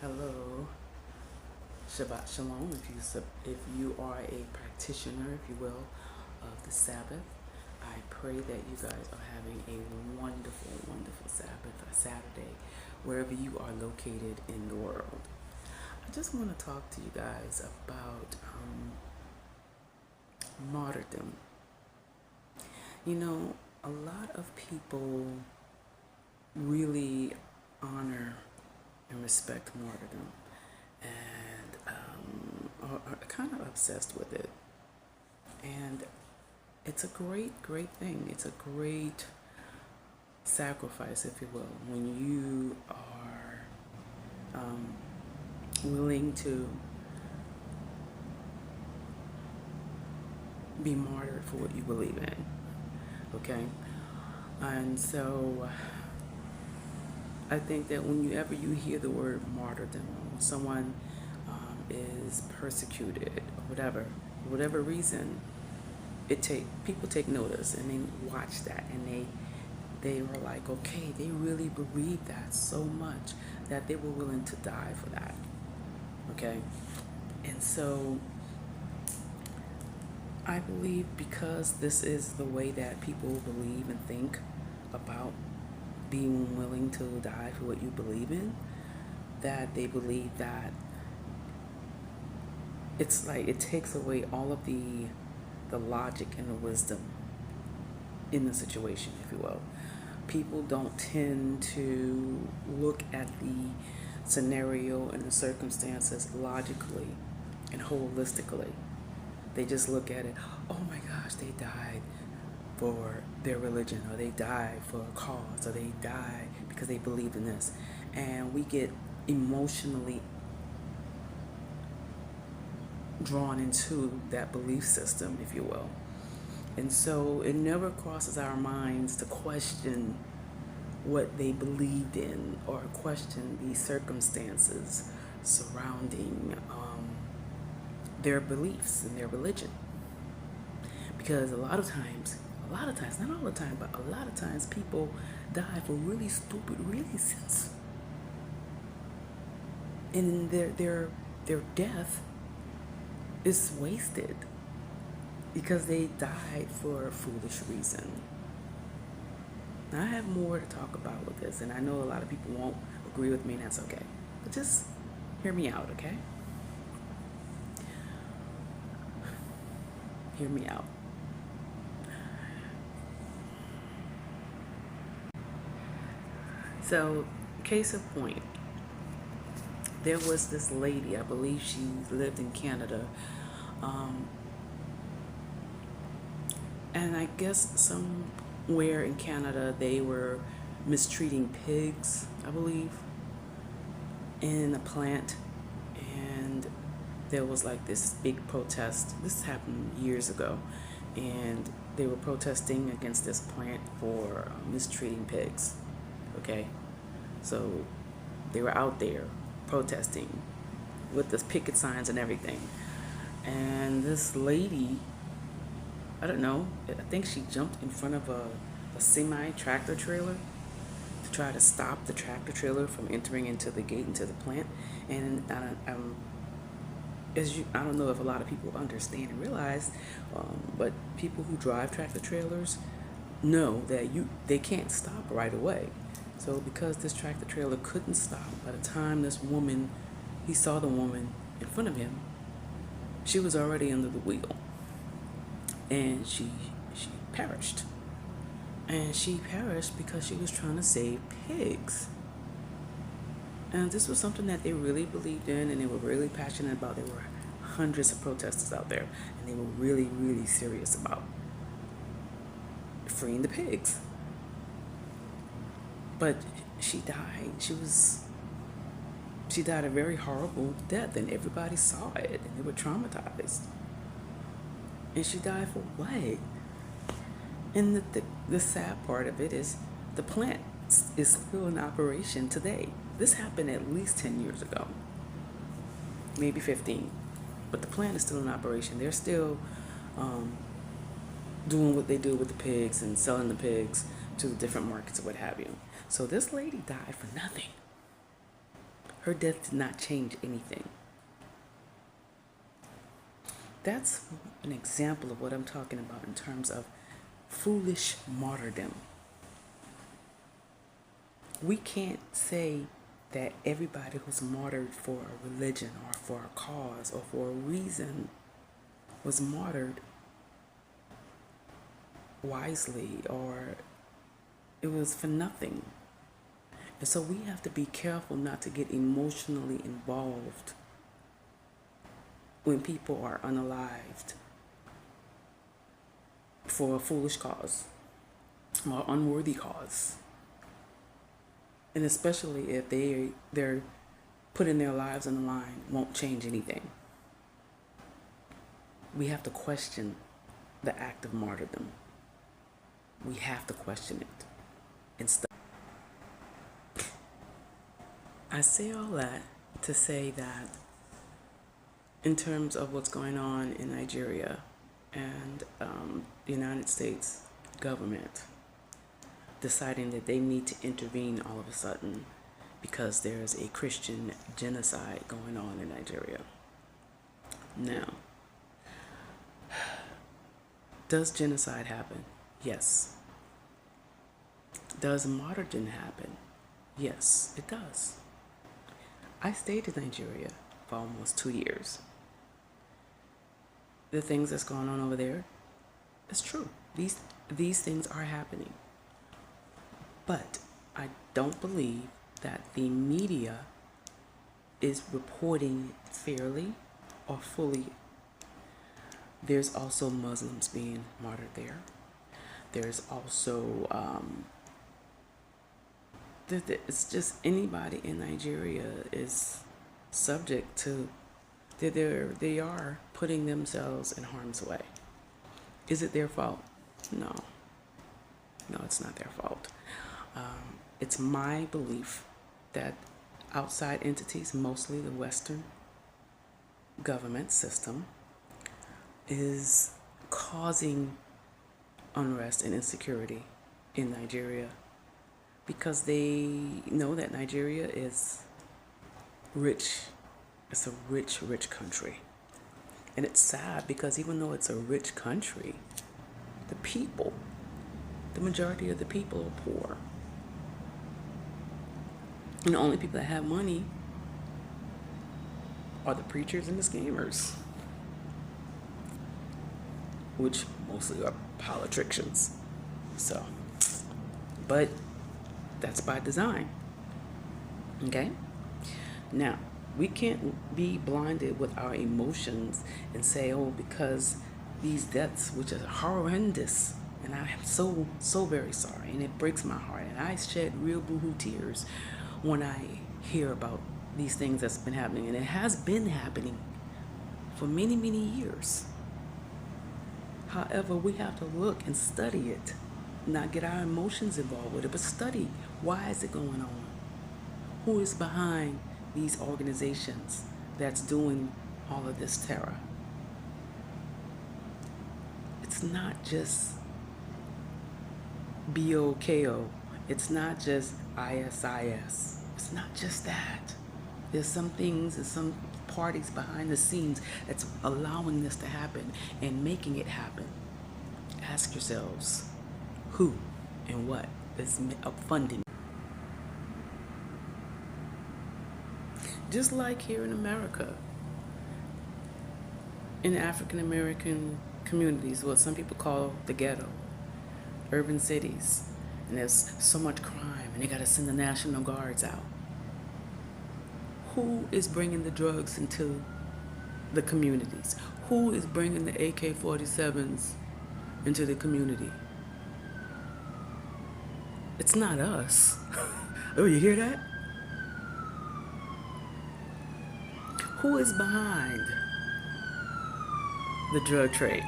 Hello, Shabbat Shalom. If you are a practitioner, if you will, of the Sabbath, I pray that you guys are having a wonderful, wonderful Sabbath or Saturday, wherever you are located in the world. I just want to talk to you guys about martyrdom. You know, a lot of people really honor and respect martyrdom and are kind of obsessed with it. And it's a great, great thing. It's a great sacrifice, if you will, when you are willing to be martyred for what you believe in. Okay? And so I think that whenever you hear the word martyrdom, someone is persecuted or whatever reason, people take notice and they watch that and they were like, okay, they really believe that so much that they were willing to die for that. Okay, and so I believe because this is the way that people believe and think about being willing to die for what you believe in, that they believe that it's like it takes away all of the logic and the wisdom in the situation, if you will. People don't tend to look at the scenario and the circumstances logically and holistically. They just look at it, oh my gosh, they died for their religion, or they died for a cause, or they died because they believed in this. And we get emotionally drawn into that belief system, if you will. And so it never crosses our minds to question what they believed in or question the circumstances surrounding their beliefs and their religion. Because a lot of times, not all the time, but a lot of times people die for really stupid reasons. And their death is wasted because they died for a foolish reason. Now, I have more to talk about with this, and I know a lot of people won't agree with me, and that's okay. But just hear me out, okay? Hear me out. So, case of point, there was this lady, I believe she lived in Canada, and I guess somewhere in Canada they were mistreating pigs, I believe, in a plant, and there was like this big protest. This happened years ago, and they were protesting against this plant for mistreating pigs. Okay, so they were out there protesting with the picket signs and everything. And this lady, I don't know, I think she jumped in front of a semi-tractor trailer to try to stop the tractor trailer from entering into the gate, into the plant. And I don't know if a lot of people understand and realize, but people who drive tractor trailers know that they can't stop right away. So because this tractor trailer couldn't stop, by the time he saw the woman in front of him, she was already under the wheel. And she perished. And she perished because she was trying to save pigs. And this was something that they really believed in and they were really passionate about. There were hundreds of protesters out there, and they were really, really serious about freeing the pigs. But she died. She died a very horrible death, and everybody saw it, and they were traumatized. And she died for what? And the sad part of it is the plant is still in operation today. This happened at least 10 years ago, maybe 15. But the plant is still in operation. They're still doing what they do with the pigs and selling the pigs to different markets or what have you. So this lady died for nothing. Her death did not change anything. That's an example of what I'm talking about in terms of foolish martyrdom. We can't say that everybody who's martyred for a religion or for a cause or for a reason was martyred wisely or it was for nothing. And so we have to be careful not to get emotionally involved when people are unalived for a foolish cause or unworthy cause. And especially if they're putting their lives on the line, won't change anything. We have to question the act of martyrdom. We have to question it and stuff. I say all that to say that in terms of what's going on in Nigeria and the United States government deciding that they need to intervene all of a sudden because there's a Christian genocide going on in Nigeria. Now, does genocide happen? Yes. Does martyrdom happen? Yes, it does. I stayed in Nigeria for almost 2 years. The things that's going on over there, it's true. These things are happening. But I don't believe that the media is reporting fairly or fully. There's also Muslims being martyred there. There's also, it's just anybody in Nigeria is subject to, they are putting themselves in harm's way. Is it their fault? No, it's not their fault. It's my belief that outside entities, mostly the Western government system, is causing unrest and insecurity in Nigeria because they know that Nigeria is rich. It's a rich, rich country. And it's sad because even though it's a rich country, the majority of the people are poor. And the only people that have money are the preachers and the scammers, which mostly are politicians. So, but that's by design. Okay? Now, we can't be blinded with our emotions and say, oh, because these deaths, which are horrendous, and I am so very sorry, and it breaks my heart, and I shed real boohoo tears when I hear about these things that's been happening, and it has been happening for many, many years. However, we have to look and study it, not get our emotions involved with it, but study why is it going on? Who is behind these organizations that's doing all of this terror? It's not just BOKO. It's not just ISIS. It's not just that. There's some things and some parties behind the scenes that's allowing this to happen and making it happen. Ask yourselves, who and what is funding? Just like here in America, in African American communities, what some people call the ghetto, urban cities, and there's so much crime and they got to send the National Guards out. Who is bringing the drugs into the communities? Who is bringing the AK-47s into the community? It's not us. Oh, you hear that? Who is behind the drug trade?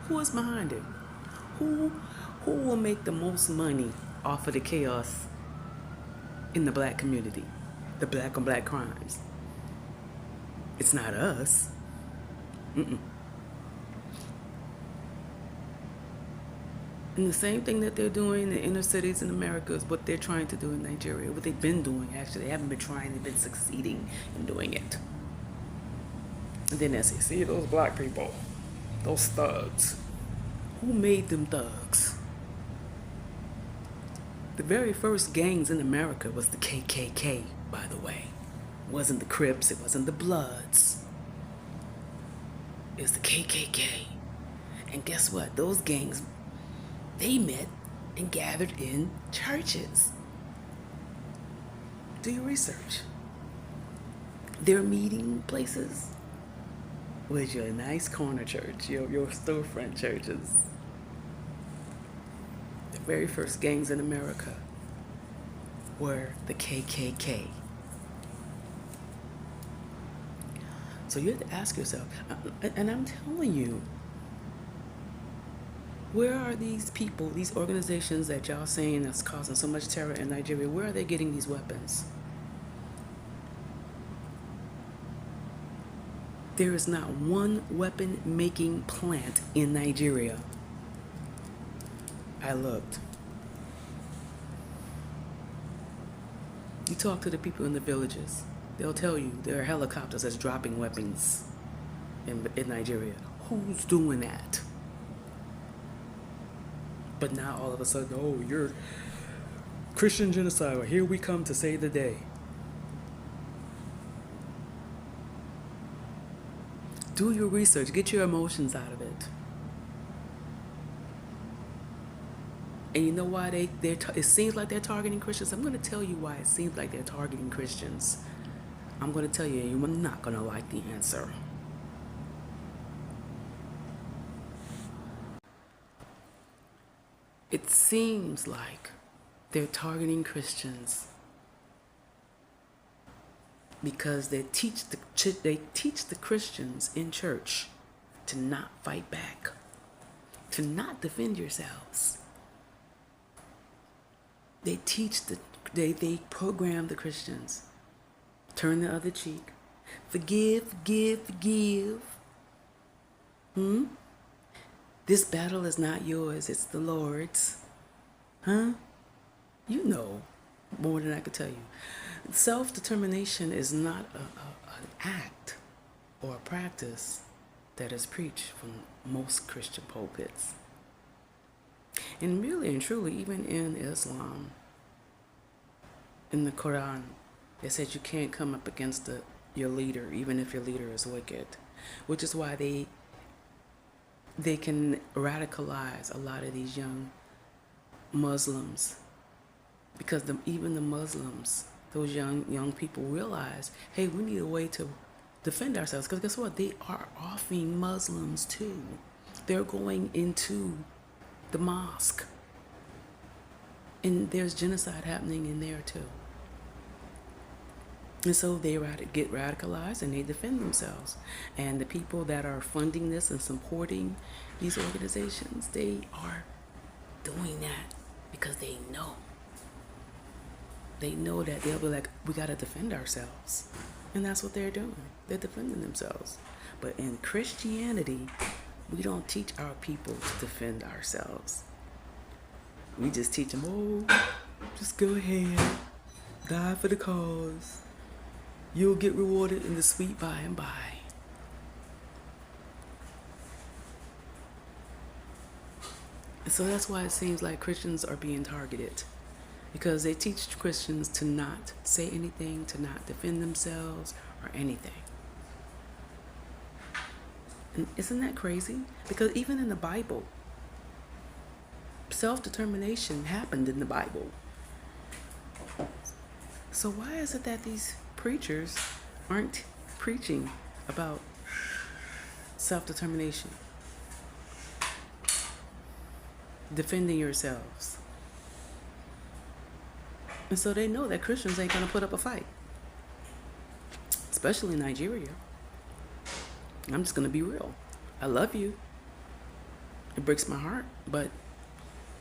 Who is behind it? Who will make the most money off of the chaos in the black community? The black on black crimes. It's not us. And the same thing that they're doing in the inner cities in America is what they're trying to do in Nigeria. What they've been doing, actually. They haven't been trying, they've been succeeding in doing it. And then they say, see, those black people, those thugs. Who made them thugs? The very first gangs in America was the KKK, by the way. It wasn't the Crips, it wasn't the Bloods. It was the KKK. And guess what? Those gangs, they met and gathered in churches. Do your research. Their meeting places was your nice corner church, your storefront churches. The very first gangs in America were the KKK. So you have to ask yourself, and I'm telling you, where are these people, these organizations that y'all saying that's causing so much terror in Nigeria, where are they getting these weapons? There is not one weapon-making plant in Nigeria. I looked. You talk to the people in the villages, they'll tell you there are helicopters that's dropping weapons in Nigeria. Who's doing that? But now all of a sudden, oh, you're Christian genocide. Well, here we come to save the day. Do your research. Get your emotions out of it. And you know why it seems like they're targeting Christians? I'm going to tell you why it seems like they're targeting Christians. I'm going to tell you, and you're not going to like the answer. It seems like they're targeting Christians because they teach the Christians in church to not fight back, to not defend yourselves. They they program the Christians. Turn the other cheek. Forgive, forgive, forgive. This battle is not yours, it's the Lord's. You know more than I could tell you. Self-determination is not an act or a practice that is preached from most Christian pulpits. And really and truly, even in Islam, in the Quran, it says you can't come up against your leader, even if your leader is wicked, which is why they can radicalize a lot of these young Muslims, because even the Muslims, those young people realize, hey, we need a way to defend ourselves. Because guess what? They are offing Muslims too. They're going into the mosque, and there's genocide happening in there too. And so they get radicalized and they defend themselves. And the people that are funding this and supporting these organizations, they are doing that because they know. They know that they'll be like, we got to defend ourselves. And that's what they're doing. They're defending themselves. But in Christianity, we don't teach our people to defend ourselves. We just teach them, oh, just go ahead, die for the cause. You'll get rewarded in the sweet by and by. And so that's why it seems like Christians are being targeted, because they teach Christians to not say anything, to not defend themselves or anything. And isn't that crazy? Because even in the Bible, self-determination happened in the Bible. So why is it that these preachers aren't preaching about self-determination, defending yourselves? And so they know that Christians ain't going to put up a fight, especially in Nigeria. I'm just going to be real. I love you. It breaks my heart, but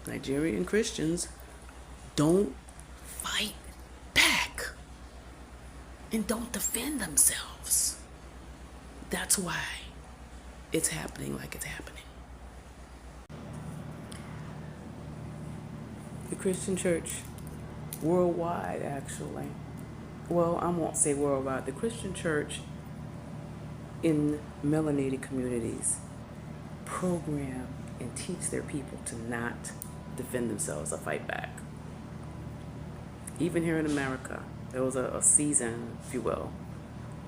Nigerian Christians don't fight back and don't defend themselves. That's why it's happening like it's happening. The Christian church worldwide, actually. Well, I won't say worldwide. The Christian church in melanated communities program and teach their people to not defend themselves or fight back. Even here in America, there was a season, if you will,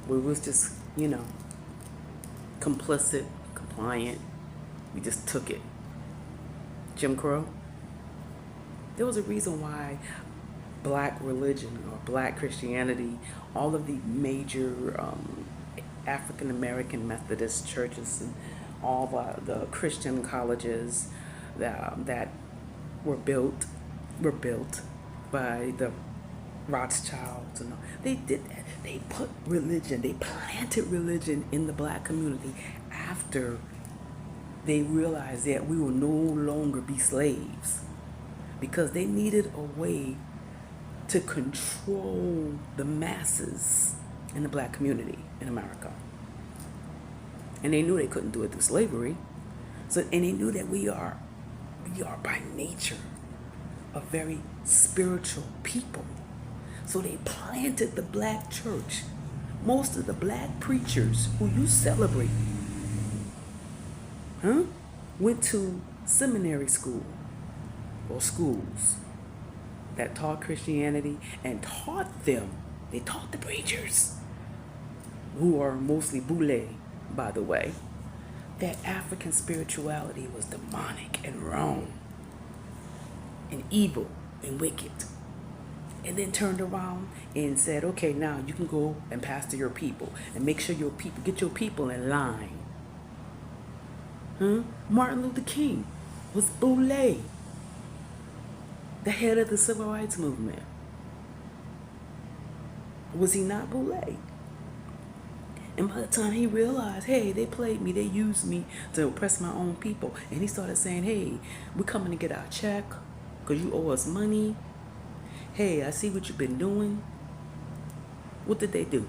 where we was just, complicit, compliant. We just took it. Jim Crow. There was a reason why black religion or black Christianity, all of the major African American Methodist churches and all the Christian colleges that were built by the Rothschilds, and they did that. They put religion, they planted religion in the black community after they realized that we will no longer be slaves, because they needed a way to control the masses in the black community in America. And they knew they couldn't do it through slavery. And they knew that we are by nature a very spiritual people. So they planted the black church. Most of the black preachers who you celebrate, went to seminary school or schools that taught Christianity and taught them. They taught the preachers, who are mostly boule, by the way, that African spirituality was demonic and wrong and evil and wicked. And then turned around and said, okay, now you can go and pastor your people and make sure get your people in line. Martin Luther King was boule, the head of the civil rights movement. Was he not boule? And by the time he realized, hey, they played me, they used me to oppress my own people, and he started saying, hey, we're coming to get our check because you owe us money. Hey, I see what you've been doing. What did they do?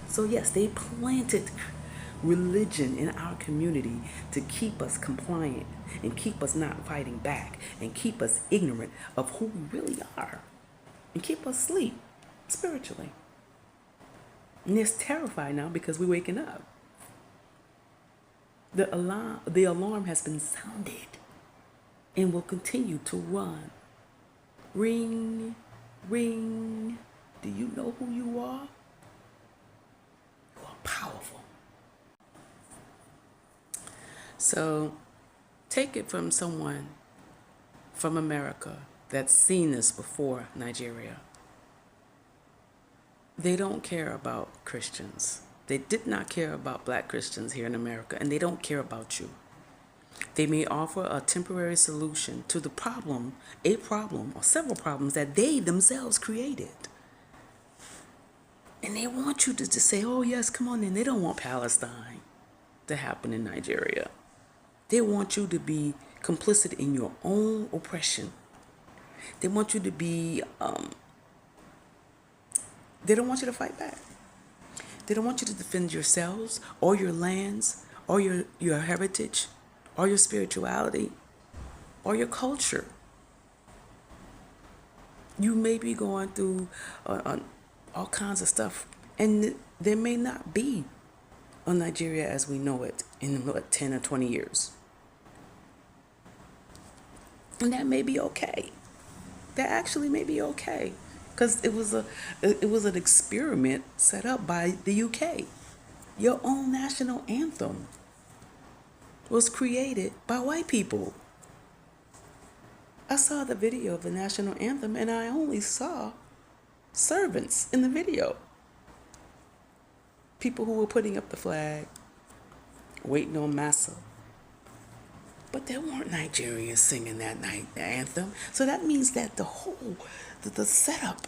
So yes, they planted religion in our community to keep us compliant and keep us not fighting back and keep us ignorant of who we really are and keep us asleep spiritually. And it's terrified now because we're waking up. The alarm has been sounded and will continue to run. Ring, ring. Do you know who you are? You are powerful. So take it from someone from America that's seen this before Nigeria. They don't care about Christians. They did not care about black Christians here in America, and they don't care about you. They may offer a temporary solution to the problem, a problem, or several problems that they themselves created. And they want you to just say, oh yes, come on in. They don't want Palestine to happen in Nigeria. They want you to be complicit in your own oppression. They want you to be, they don't want you to fight back. They don't want you to defend yourselves or your lands or your heritage or your spirituality or your culture. You may be going through all kinds of stuff, and there may not be a Nigeria as we know it in 10 or 20 years. And that may be okay. That actually may be okay, because it was an experiment set up by the UK. Your own national anthem was created by white people. I saw the video of the national anthem, and I only saw servants in the video. People who were putting up the flag, waiting on massa. But there weren't Nigerians singing that night, the anthem. So that means that the setup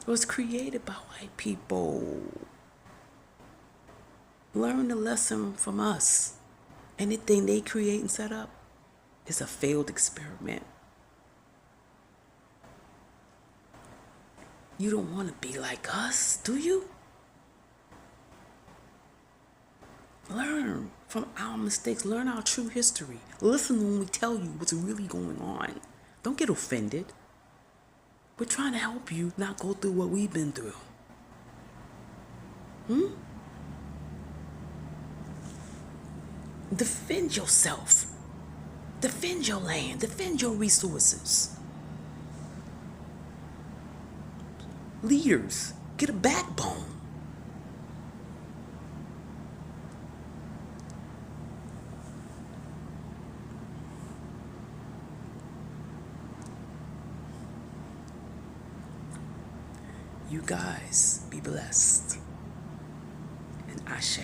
was created by white people. Learn the lesson from us. Anything they create and set up is a failed experiment. You don't want to be like us, do you? Learn from our mistakes. Learn our true history. Listen when we tell you what's really going on. Don't get offended. We're trying to help you not go through what we've been through. Defend yourself. Defend your land. Defend your resources. Leaders, get a backbone. You guys be blessed. And Ashe.